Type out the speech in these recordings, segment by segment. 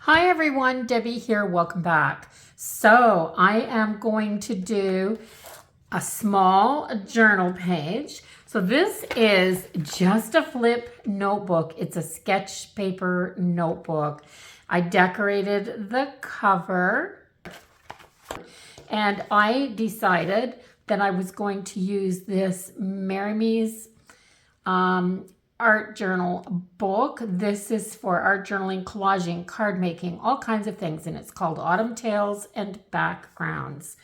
Hi everyone, Debbie here, welcome back. So I am going to do a small journal page. So this is just a flip notebook. It's a sketch paper notebook. I decorated the cover and I decided that I was going to use this Maramee's art journal book. This is for art journaling, collaging, card making, all kinds of things, and it's called Autumn Tales and Backgrounds.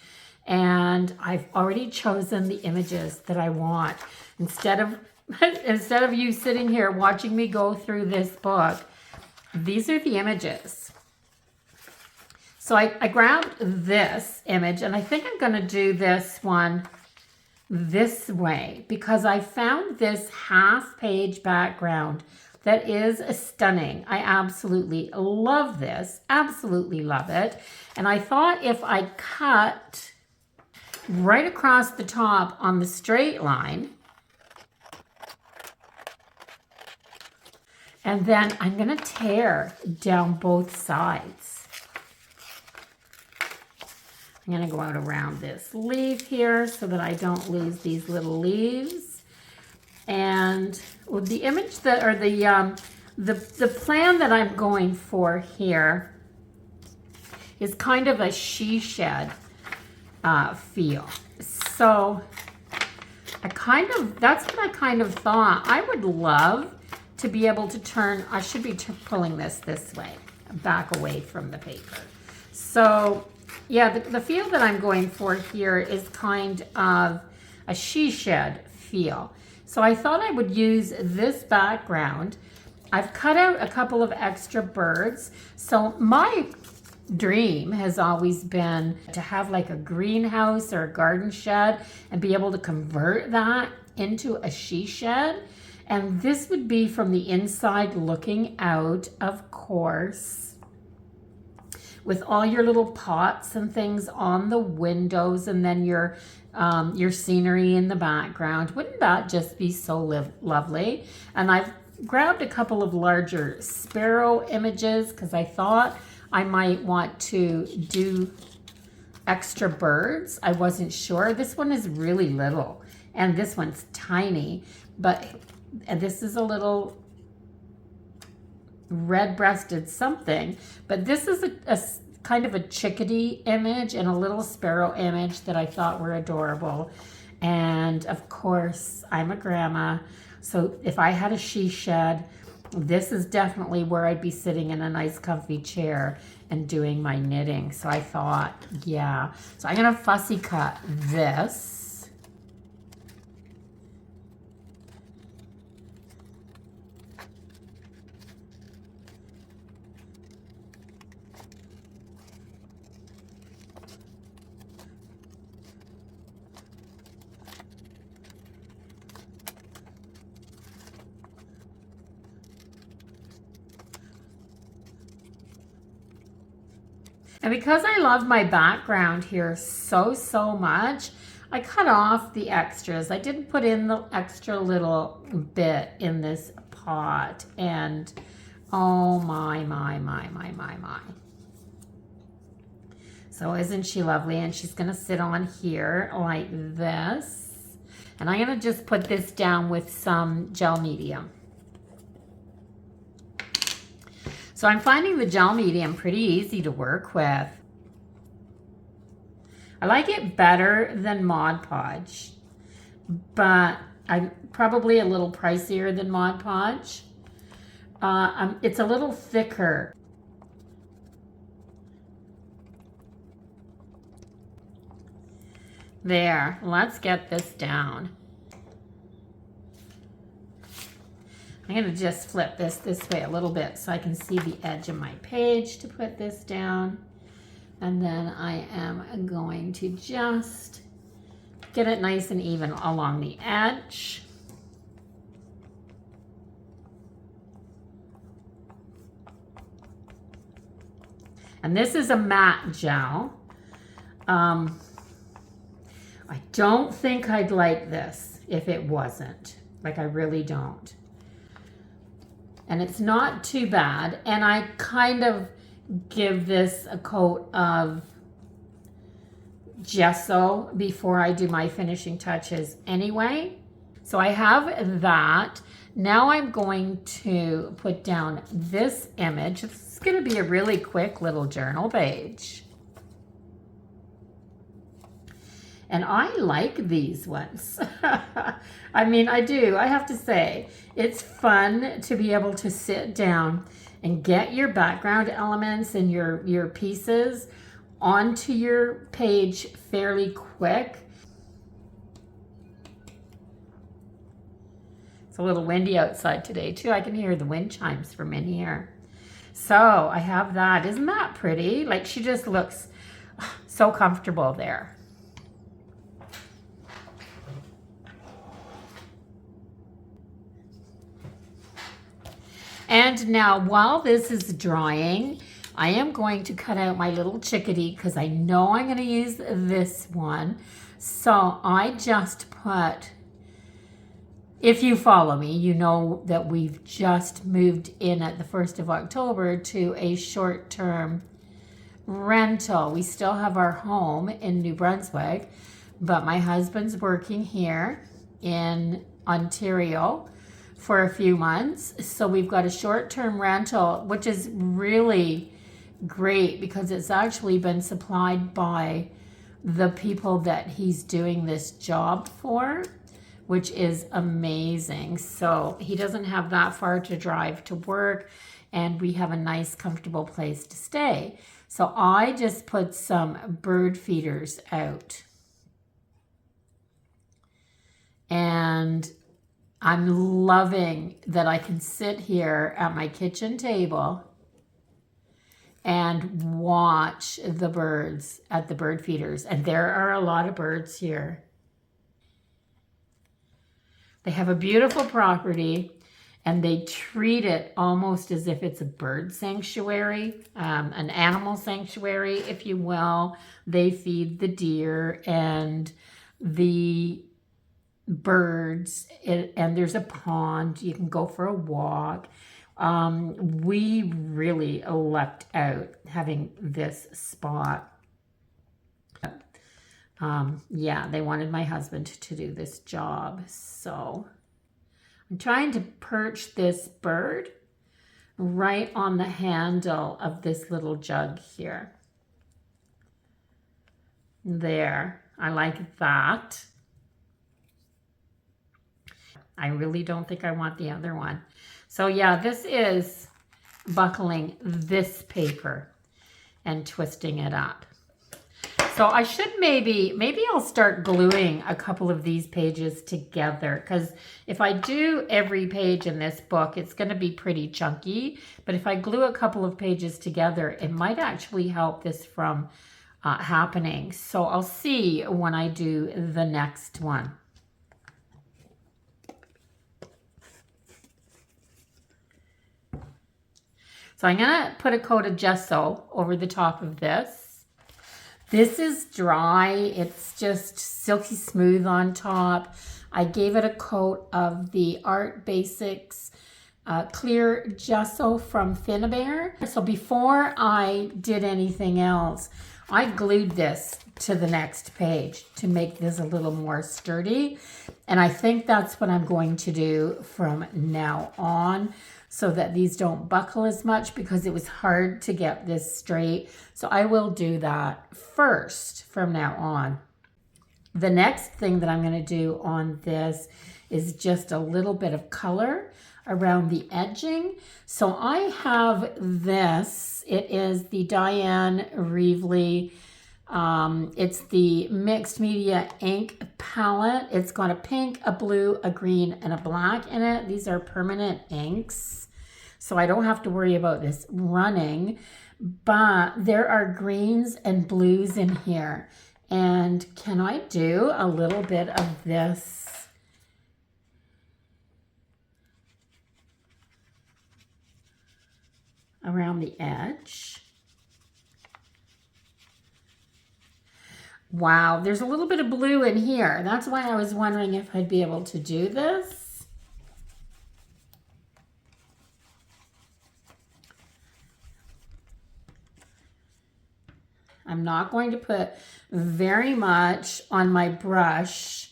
And I've already chosen the images that I want. Instead of you sitting here watching me go through this book, these are the images. So I grabbed this image, and I think I'm going to do this one this way because I found this half-page background that is stunning. I absolutely love this, absolutely love it. And I thought if I cut right across the top on the straight line, and then I'm going to tear down both sides. I'm going to go out around this leaf here so that I don't lose these little leaves. And with the image that, or the plan that I'm going for here is kind of a she shed feel. So that's what I kind of thought. I would love to be able to turn, I should be pulling this way, back away from the paper. So yeah, the feel that I'm going for here is kind of a she shed feel. So I thought I would use this background. I've cut out a couple of extra birds. So my dream has always been to have like a greenhouse or a garden shed and be able to convert that into a she shed. And this would be from the inside looking out, of course, with all your little pots and things on the windows, and then your scenery in the background. Wouldn't that just be so lovely? And I've grabbed a couple of larger sparrow images because I thought I might want to do extra birds. I wasn't sure. This one is really little and this one's tiny, and this is a little red-breasted something, but this is a kind of a chickadee image and a little sparrow image that I thought were adorable. And of course, I'm a grandma, so if I had a she shed, this is definitely where I'd be sitting in a nice comfy chair and doing my knitting. So I thought, yeah. So I'm gonna fussy cut this. And because I love my background here so much, I cut off the extras. I didn't put in the extra little bit in this pot. And oh my. So isn't she lovely? And she's gonna sit on here like this. And I'm gonna just put this down with some gel medium. So I'm finding the gel medium pretty easy to work with. I like it better than Mod Podge, but I'm probably a little pricier than Mod Podge. It's a little thicker. There, let's get this down. I'm going to just flip this way a little bit so I can see the edge of my page to put this down. And then I am going to just get it nice and even along the edge. And this is a matte gel. I don't think I'd like this if it wasn't. Like, I really don't. And it's not too bad. And I kind of give this a coat of gesso before I do my finishing touches anyway. So I have that. Now I'm going to put down this image. This is going to be a really quick little journal page. And I like these ones. I mean, I do. I have to say, it's fun to be able to sit down and get your background elements and your pieces onto your page fairly quick. It's a little windy outside today too. I can hear the wind chimes from in here. So I have that. Isn't that pretty? Like, she just looks so comfortable there. And now while this is drying, I am going to cut out my little chickadee because I know I'm going to use this one. So I just put, if you follow me, you know that we've just moved in at the 1st of October to a short-term rental. We still have our home in New Brunswick, but my husband's working here in Ontario for a few months. So we've got a short-term rental, which is really great because it's actually been supplied by the people that he's doing this job for, which is amazing. So he doesn't have that far to drive to work, and we have a nice, comfortable place to stay. So I just put some bird feeders out. And I'm loving that I can sit here at my kitchen table and watch the birds at the bird feeders. And there are a lot of birds here. They have a beautiful property and they treat it almost as if it's a bird sanctuary, an animal sanctuary, if you will. They feed the deer and the birds, and there's a pond. You can go for a walk. We really lucked out having this spot. Yeah, they wanted my husband to do this job. So I'm trying to perch this bird right on the handle of this little jug here. There, I like that. I really don't think I want the other one. So yeah, this is buckling this paper and twisting it up. So I should maybe I'll start gluing a couple of these pages together, because if I do every page in this book, it's going to be pretty chunky. But if I glue a couple of pages together, it might actually help this from happening. So I'll see when I do the next one. So I'm going to put a coat of gesso over the top of this. This is dry. It's just silky smooth on top. I gave it a coat of the Art Basics clear gesso from Finnabair. So before I did anything else, I glued this to the next page to make this a little more sturdy. And I think that's what I'm going to do from now on, so that these don't buckle as much, because it was hard to get this straight. So I will do that first from now on. The next thing that I'm going to do on this is just a little bit of color around the edging. So I have this. It is the Diane Reevely. It's the Mixed Media Ink palette. It's got a pink, a blue, a green, and a black in it. These are permanent inks, so I don't have to worry about this running. But there are greens and blues in here. And can I do a little bit of this around the edge? Wow, there's a little bit of blue in here. That's why I was wondering if I'd be able to do this. I'm not going to put very much on my brush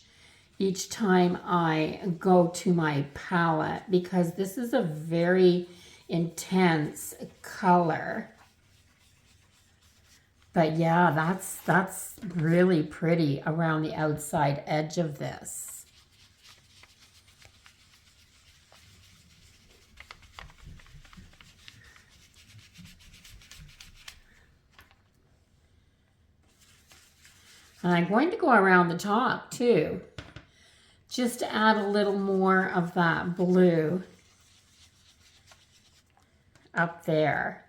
each time I go to my palette, because this is a very intense color. But yeah, that's really pretty around the outside edge of this. And I'm going to go around the top too, just to add a little more of that blue up there.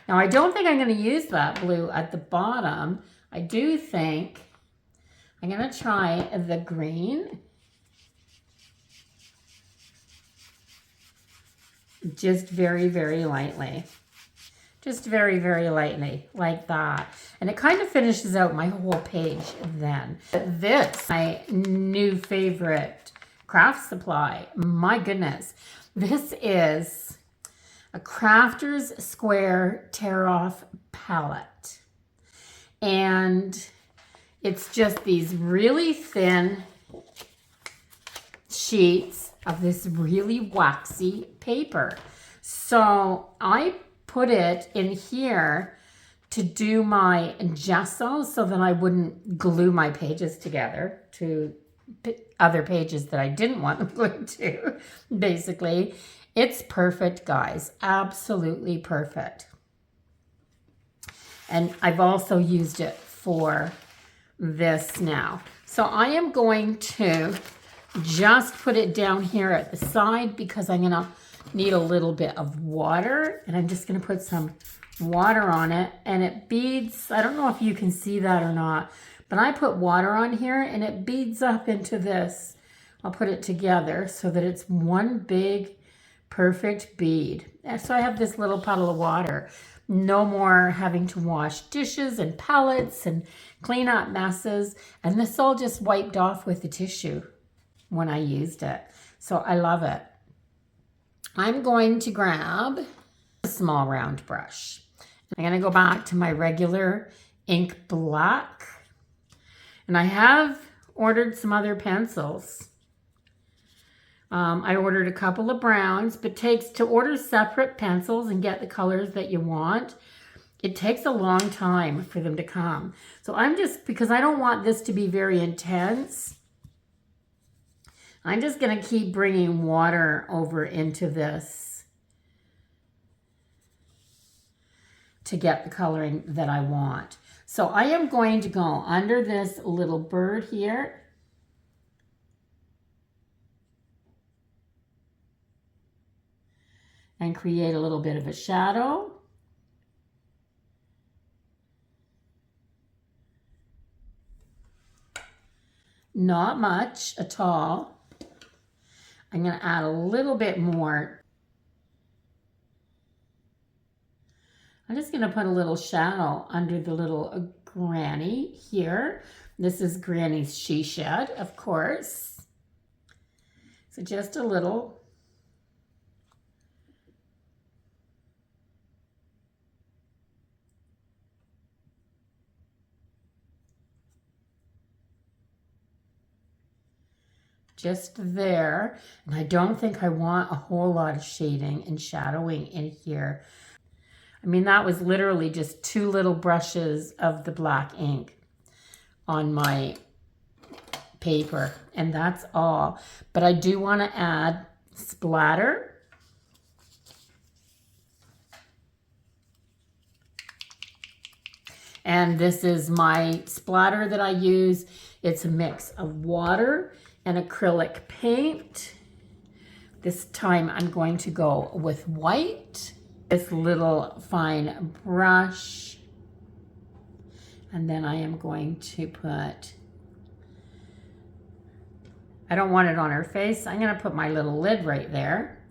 Now, I don't think I'm going to use that blue at the bottom. I do think I'm going to try the green. Just very, very lightly. Just very, very lightly, like that. And it kind of finishes out my whole page then. This, my new favorite craft supply. My goodness. This is a Crafters Square Tear-Off palette. And it's just these really thin sheets of this really waxy paper. So I put it in here to do my gesso so that I wouldn't glue my pages together to other pages that I didn't want them glued to, basically. It's perfect, guys. Absolutely perfect. And I've also used it for this now. So I am going to just put it down here at the side because I'm going to need a little bit of water, and I'm just going to put some water on it, and it beads. I don't know if you can see that or not, but I put water on here and it beads up into this. I'll put it together so that it's one big perfect bead. And so I have this little puddle of water. No more having to wash dishes and palettes and clean up messes, and this all just wiped off with the tissue when I used it. So I love it. I'm going to grab a small round brush. I'm going to go back to my regular ink black. And I have ordered some other pencils. I ordered a couple of browns, but to order separate pencils and get the colors that you want, it takes a long time for them to come. So because I don't want this to be very intense, I'm just going to keep bringing water over into this to get the coloring that I want. So I am going to go under this little bird here. And create a little bit of a shadow. Not much at all. I'm going to add a little bit more. I'm just going to put a little shadow under the little granny here. This is Granny's she shed, of course. So just a little. Just there. And I don't think I want a whole lot of shading and shadowing in here. I mean, that was literally just 2 little brushes of the black ink on my paper, and that's all. But I do want to add splatter. And this is my splatter that I use. It's a mix of water and acrylic paint. This time I'm going to go with white. This little fine brush. And then I am going to put, I don't want it on her face. I'm going to put my little lid right there.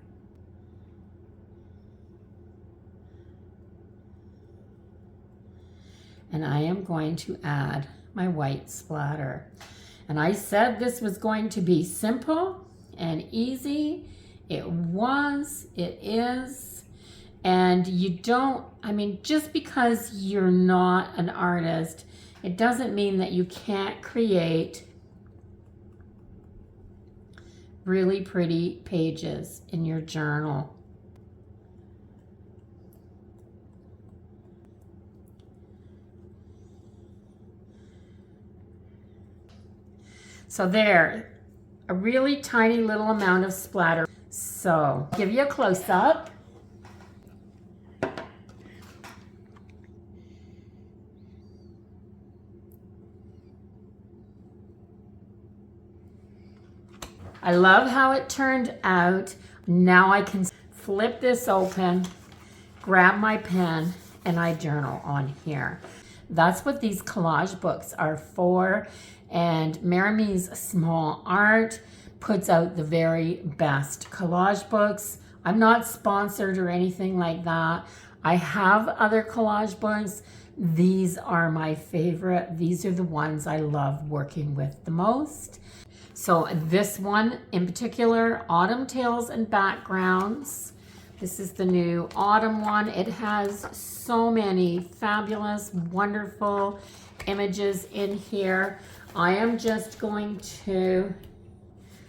And I am going to add my white splatter. And I said this was going to be simple and easy. It was, it is, And you don't, I mean, just because you're not an artist, it doesn't mean that you can't create really pretty pages in your journal. So there, a really tiny little amount of splatter. So give you a close-up. I love how it turned out. Now I can flip this open, grab my pen, and I journal on here. That's what these collage books are for. And Marimie's Small Art puts out the very best collage books. I'm not sponsored or anything like that. I have other collage books. These are my favorite. These are the ones I love working with the most. So this one in particular, Autumn Tales and Backgrounds. This is the new autumn one. It has so many fabulous, wonderful images in here. I am just going to,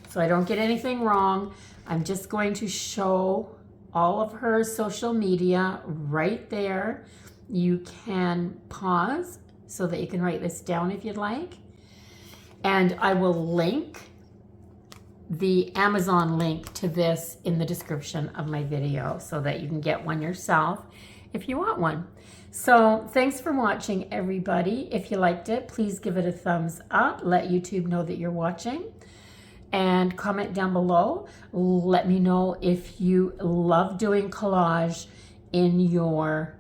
so I don't get anything wrong, I'm just going to show all of her social media right there. You can pause so that you can write this down if you'd like. And I will link the Amazon link to this in the description of my video so that you can get one yourself if you want one. So thanks for watching, everybody. If you liked it, please give it a thumbs up. Let YouTube know that you're watching. And comment down below. Let me know if you love doing collage in your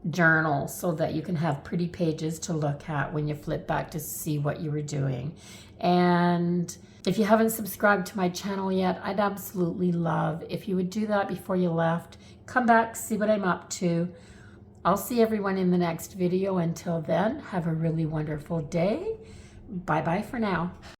journal so that you can have pretty pages to look at when you flip back to see what you were doing. And if you haven't subscribed to my channel yet, I'd absolutely love if you would do that before you left. Come back, see what I'm up to. I'll see everyone in the next video. Until then, have a really wonderful day. Bye-bye for now.